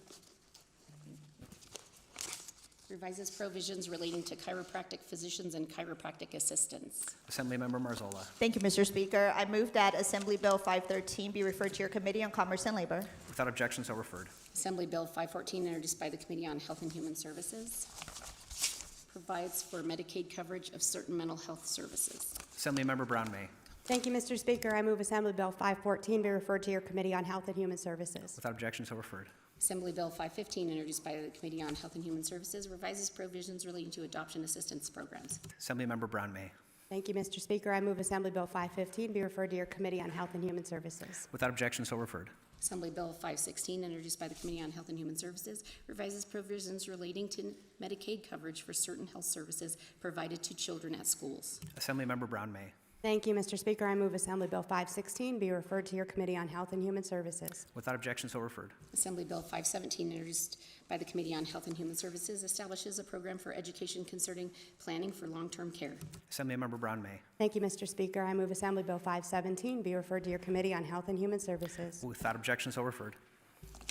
revises provisions relating to chiropractic physicians and chiropractic assistants. Assemblymember Marzola. Thank you, Mr. Speaker. I move that Assembly Bill 513 be referred to your Committee on Commerce and Labor. Without objection, so referred. Assembly Bill 514, introduced by the Committee on Health and Human Services, provides for Medicaid coverage of certain mental health services. Assemblymember Brown May. Thank you, Mr. Speaker. I move Assembly Bill 514 be referred to your Committee on Health and Human Services. Without objection, so referred. Assembly Bill 515, introduced by the Committee on Health and Human Services, revises provisions relating to adoption assistance programs. Assemblymember Brown May. Thank you, Mr. Speaker. I move Assembly Bill 515 be referred to your Committee on Health and Human Services. Without objection, so referred. Assembly Bill 516, introduced by the Committee on Health and Human Services, revises provisions relating to Medicaid coverage for certain health services provided to children at schools. Assemblymember Brown May. Thank you, Mr. Speaker. I move Assembly Bill 516 be referred to your Committee on Health and Human Services. Without objection, so referred. Assembly Bill 517, introduced by the Committee on Health and Human Services, establishes a program for education concerning planning for long-term care. Assemblymember Brown May. Thank you, Mr. Speaker. I move Assembly Bill 517 be referred to your Committee on Health and Human Services. Without objection, so referred.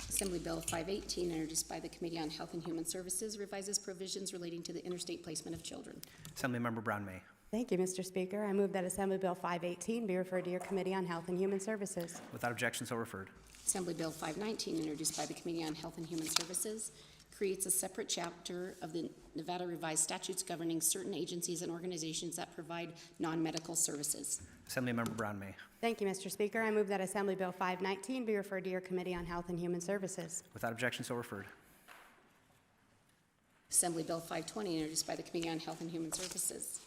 Assembly Bill 518, introduced by the Committee on Health and Human Services, revises provisions relating to the interstate placement of children. Assemblymember Brown May. Thank you, Mr. Speaker. I move that Assembly Bill 518 be referred to your Committee on Health and Human Services. Without objection, so referred. Assembly Bill 519, introduced by the Committee on Health and Human Services, creates a separate chapter of the Nevada Revised Statutes governing certain agencies and organizations that provide non-medical services. Assemblymember Brown May. Thank you, Mr. Speaker. I move that Assembly Bill 519 be referred to your Committee on Health and Human Services. Without objection, so referred. Assembly Bill 520, introduced by the Committee on Health and Human Services,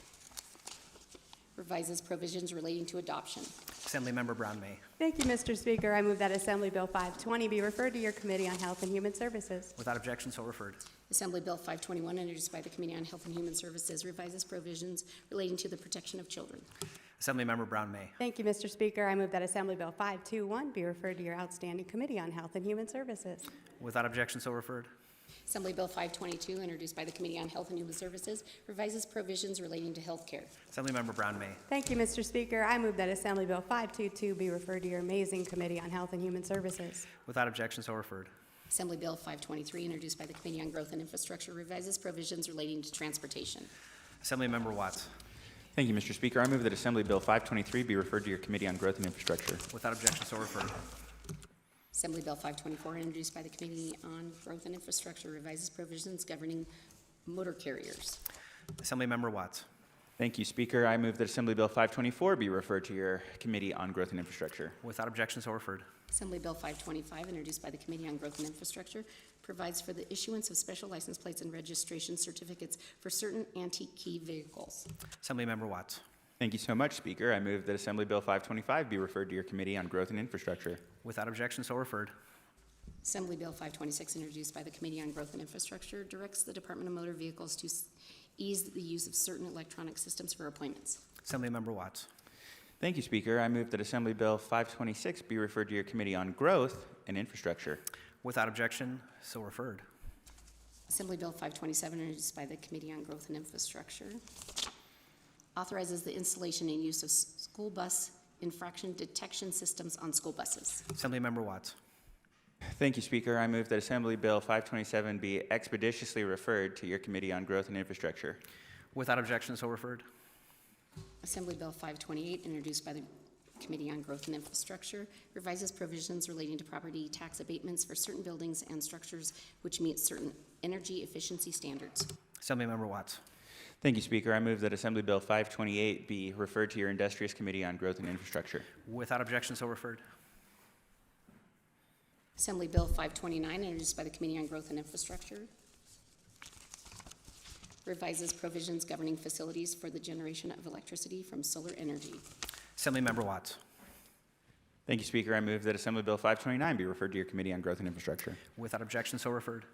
revises provisions relating to adoption. Assemblymember Brown May. Thank you, Mr. Speaker. I move that Assembly Bill 520 be referred to your Committee on Health and Human Services. Without objection, so referred. Assembly Bill 521, introduced by the Committee on Health and Human Services, revises provisions relating to the protection of children. Assemblymember Brown May. Thank you, Mr. Speaker. I move that Assembly Bill 521 be referred to your outstanding Committee on Health and Human Services. Without objection, so referred. Assembly Bill 522, introduced by the Committee on Health and Human Services, revises provisions relating to health care. Assemblymember Brown May. Thank you, Mr. Speaker. I move that Assembly Bill 522 be referred to your amazing Committee on Health and Human Services. Without objection, so referred. Assembly Bill 523, introduced by the Committee on Growth and Infrastructure, revises provisions relating to transportation. Assemblymember Watts. Thank you, Mr. Speaker. I move that Assembly Bill 523 be referred to your Committee on Growth and Infrastructure. Without objection, so referred. Assembly Bill 524, introduced by the Committee on Growth and Infrastructure, revises provisions governing motor carriers. Assemblymember Watts. Thank you, Speaker. I move that Assembly Bill 524 be referred to your Committee on Growth and Infrastructure. Without objection, so referred. Assembly Bill 525, introduced by the Committee on Growth and Infrastructure, provides for the issuance of special license plates and registration certificates for certain antique key vehicles. Assemblymember Watts. Thank you so much, Speaker. I move that Assembly Bill 525 be referred to your Committee on Growth and Infrastructure. Without objection, so referred. Assembly Bill 526, introduced by the Committee on Growth and Infrastructure, directs the Department of Motor Vehicles to ease the use of certain electronic systems for appointments. Assemblymember Watts. Thank you, Speaker. I move that Assembly Bill 526 be referred to your Committee on Growth and Infrastructure. Without objection, so referred. Assembly Bill 527, introduced by the Committee on Growth and Infrastructure, authorizes the installation and use of school bus infraction detection systems on school buses. Assemblymember Watts. Thank you, Speaker. I move that Assembly Bill 527 be expeditiously referred to your Committee on Growth and Infrastructure. Without objection, so referred. Assembly Bill 528, introduced by the Committee on Growth and Infrastructure, revises provisions relating to property tax abatements for certain buildings and structures which meet certain energy efficiency standards. Assemblymember Watts. Thank you, Speaker. I move that Assembly Bill 528 be referred to your Industrious Committee on Growth and Infrastructure. Without objection, so referred. Assembly Bill 529, introduced by the Committee on Growth and Infrastructure, revises provisions governing facilities for the generation of electricity from solar energy. Assemblymember Watts. Thank you, Speaker. I move that Assembly Bill 529 be referred to your Committee on Growth and Infrastructure. Without objection, so referred.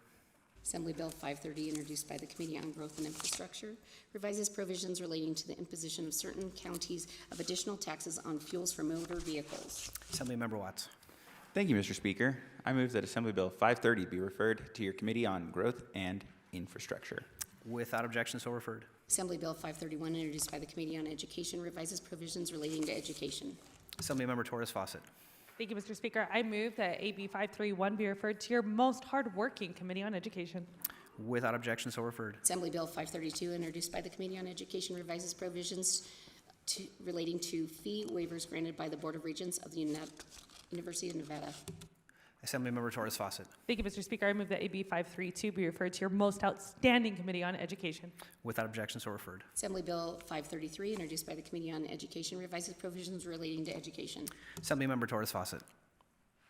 Assembly Bill 530, introduced by the Committee on Growth and Infrastructure, revises provisions relating to the imposition of certain counties of additional taxes on fuels for motor vehicles. Assemblymember Watts. Thank you, Mr. Speaker. I move that Assembly Bill 530 be referred to your Committee on Growth and Infrastructure. Without objection, so referred. Assembly Bill 531, introduced by the Committee on Education, revises provisions relating to education. Assemblymember Torres Fawcett. Thank you, Mr. Speaker. I move that AB 531 be referred to your most hardworking Committee on Education. Without objection, so referred. Assembly Bill 532, introduced by the Committee on Education, revises provisions relating to fee waivers granted by the Board of Regents of the University of Nevada. Assemblymember Torres Fawcett. Thank you, Mr. Speaker. I move that AB 532 be referred to your most outstanding Committee on Education. Without objection, so referred. Assembly Bill 533, introduced by the Committee on Education, revises provisions relating to education. Assemblymember Torres Fawcett.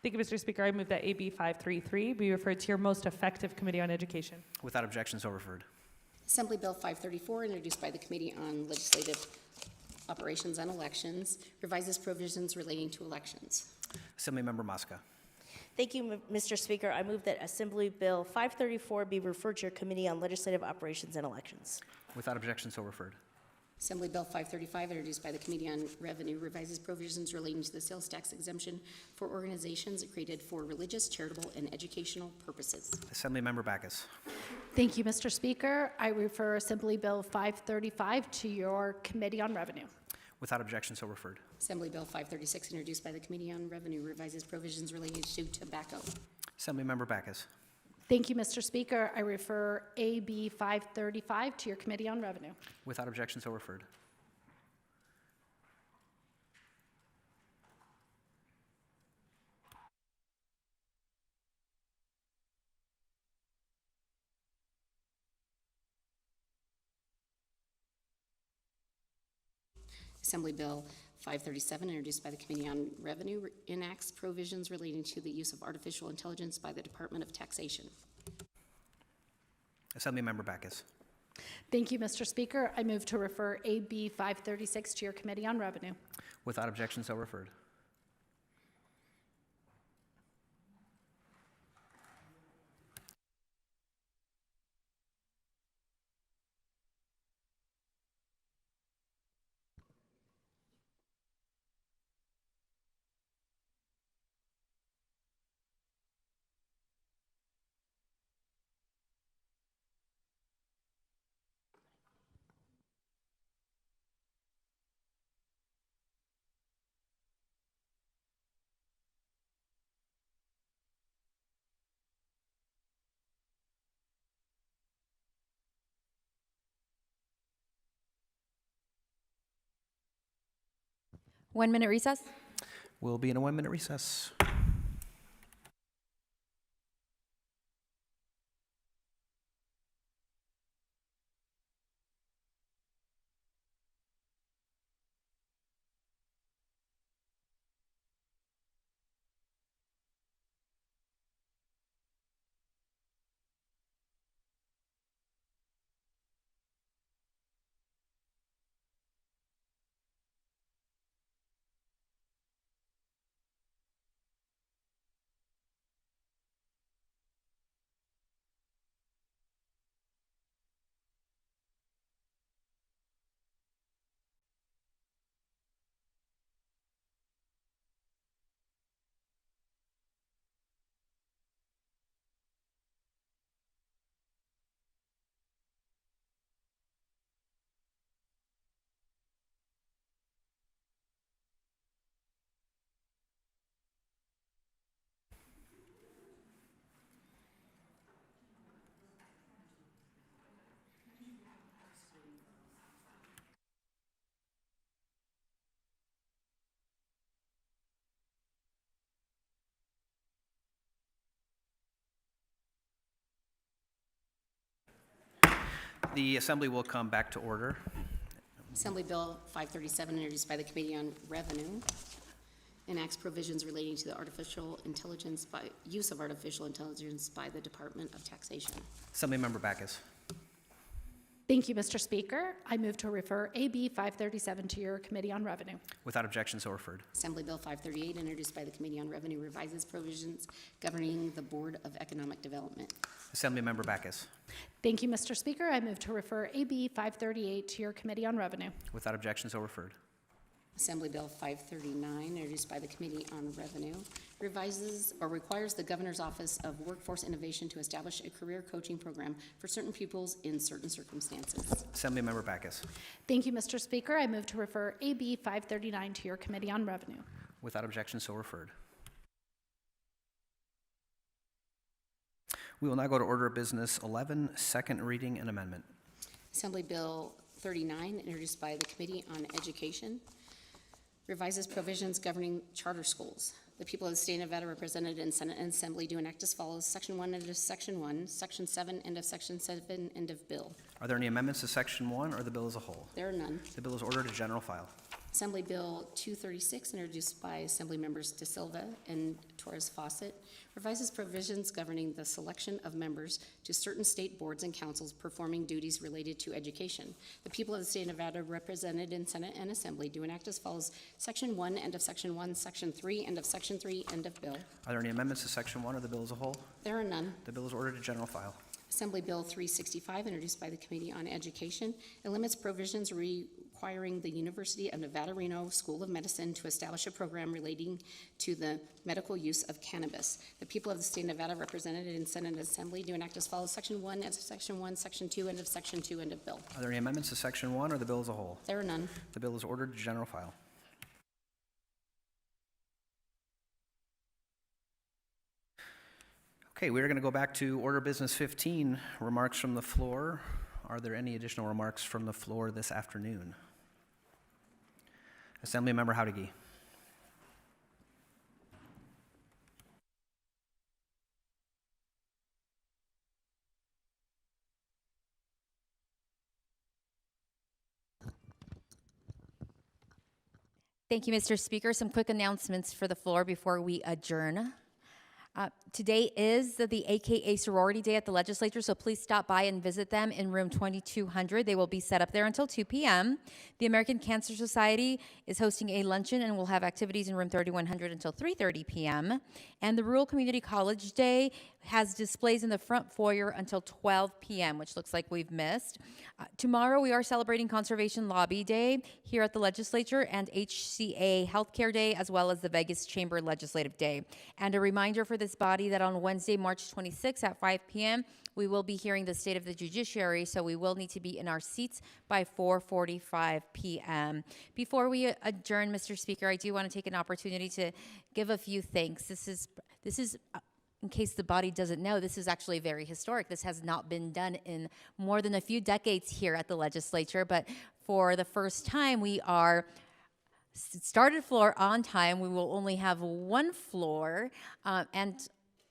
Thank you, Mr. Speaker. I move that AB 533 be referred to your most effective Committee on Education. Without objection, so referred. Assembly Bill 534, introduced by the Committee on Legislative Operations and Elections, revises provisions relating to elections. Assemblymember Mosca. Thank you, Mr. Speaker. I move that Assembly Bill 534 be referred to your Committee on Legislative Operations and Elections. Without objection, so referred. Assembly Bill 535, introduced by the Committee on Revenue, revises provisions relating to the sales tax exemption for organizations created for religious, charitable, and educational purposes. Assemblymember Backus. Thank you, Mr. Speaker. I refer Assembly Bill 535 to your Committee on Revenue. Without objection, so referred. Assembly Bill 536, introduced by the Committee on Revenue, revises provisions related to tobacco. Assemblymember Backus. Thank you, Mr. Speaker. I refer AB 535 to your Committee on Revenue. Without objection, so referred. Assembly Bill 537, introduced by the Committee on Revenue, enacts provisions relating to the use of artificial intelligence by the Department of Taxation. Assemblymember Backus. Thank you, Mr. Speaker. I move to refer AB 536 to your Committee on Revenue. Without objection, so referred. One minute recess. We'll be in a 1-minute recess. The Assembly will come back to order. Assembly Bill 537, introduced by the Committee on Revenue, enacts provisions relating to the use of artificial intelligence by the Department of Taxation. Assemblymember Backus. Thank you, Mr. Speaker. I move to refer AB 537 to your Committee on Revenue. Without objection, so referred. Assembly Bill 538, introduced by the Committee on Revenue, revises provisions governing the Board of Economic Development. Assemblymember Backus. Thank you, Mr. Speaker. I move to refer AB 538 to your Committee on Revenue. Without objection, so referred. Assembly Bill 539, introduced by the Committee on Revenue, revises or requires the Governor's Office of Workforce Innovation to establish a career coaching program for certain pupils in certain circumstances. Assemblymember Backus. Thank you, Mr. Speaker. I move to refer AB 539 to your Committee on Revenue. Without objection, so referred. We will now go to order of business 11, second reading and amendment. Assembly Bill 39, introduced by the Committee on Education, revises provisions governing charter schools. The people of the state of Nevada, represented in Senate and Assembly, do enact as follows: Section 1, end of Section 1, Section 7, end of Section 7, end of bill. Are there any amendments to Section 1 or the bill as a whole? There are none. The bill is ordered to general file. Assembly Bill 236, introduced by Assembly Members De Silva and Torres Fawcett, revises provisions governing the selection of members to certain state boards and councils performing duties related to education. The people of the state of Nevada, represented in Senate and Assembly, do enact as follows: Section 1, end of Section 1, Section 3, end of Section 3, end of bill. Are there any amendments to Section 1 or the bill as a whole? There are none. The bill is ordered to general file. Assembly Bill 365, introduced by the Committee on Education, eliminates provisions requiring the University of Nevada, Reno School of Medicine to establish a program relating to the medical use of cannabis. The people of the state of Nevada, represented in Senate and Assembly, do enact as follows: Section 1, end of Section 1, Section 2, end of Section 2, end of bill. Are there any amendments to Section 1 or the bill as a whole? There are none. The bill is ordered to general file. Okay, we're going to go back to order business 15, remarks from the floor. Are there any additional remarks from the floor this afternoon? Assemblymember Howdigi. Thank you, Mr. Speaker. Some quick announcements for the floor before we adjourn. Today is the AKA Sorority Day at the Legislature, so please stop by and visit them in room 2200. They will be set up there until 2 p.m. The American Cancer Society is hosting a luncheon and will have activities in room 3100 until 3:30 p.m. And the Rural Community College Day has displays in the front foyer until 12 p.m., which looks like we've missed. Tomorrow we are celebrating Conservation Lobby Day here at the Legislature and HCA Healthcare Day, as well as the Vegas Chamber Legislative Day. And a reminder for this body that on Wednesday, March 26th at 5 p.m., we will be hearing the State of the Judiciary, so we will need to be in our seats by 4:45 p.m. Before we adjourn, Mr. Speaker, I do want to take an opportunity to give a few thanks. This is in case the body doesn't know, this is actually very historic. This has not been done in more than a few decades here at the Legislature, but for the first time, we are started floor on time. We will only have one floor and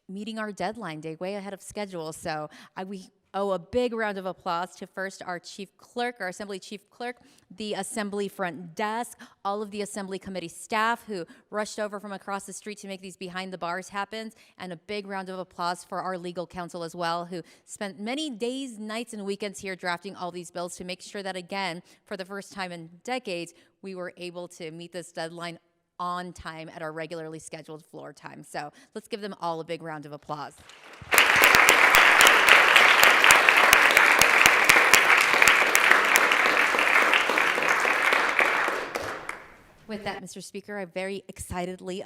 meeting our deadline day way ahead of schedule. So we owe a big round of applause to first our chief clerk, our assembly chief clerk, the assembly front desk, all of the assembly committee staff who rushed over from across the street to make these behind the bars happen, and a big round of applause for our legal counsel as well, who spent many days, nights, and weekends here drafting all these bills to make sure that, again, for the first time in decades, we were able to meet this deadline on time at our regularly scheduled floor time. So let's give them all a big round of applause. With that, Mr. Speaker, I very excitedly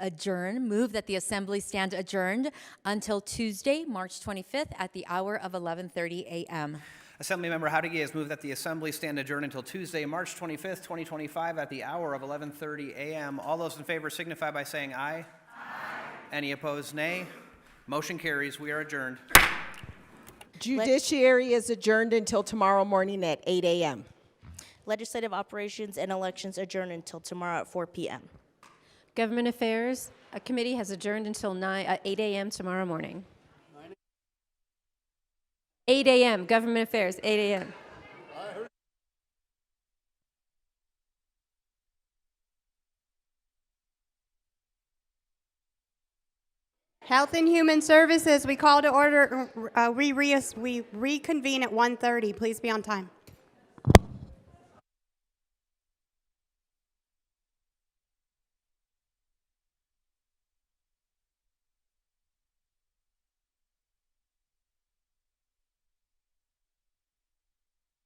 move that the Assembly stand adjourned until Tuesday, March 25th at the hour of 11:30 a.m. Assemblymember Howdigi has moved that the Assembly stand adjourned until Tuesday, March 25th, 2025 at the hour of 11:30 a.m. All those in favor signify by saying aye. Aye. Any opposed, nay. Motion carries. We are adjourned. Judiciary is adjourned until tomorrow morning at 8 a.m. Legislative operations and elections adjourn until tomorrow at 4 p.m. Government Affairs Committee has adjourned until 8 a.m. tomorrow morning. 8 a.m. Government Affairs, 8 a.m. Health and Human Services, we call to order, we reconvene at 1:30. Please be on time.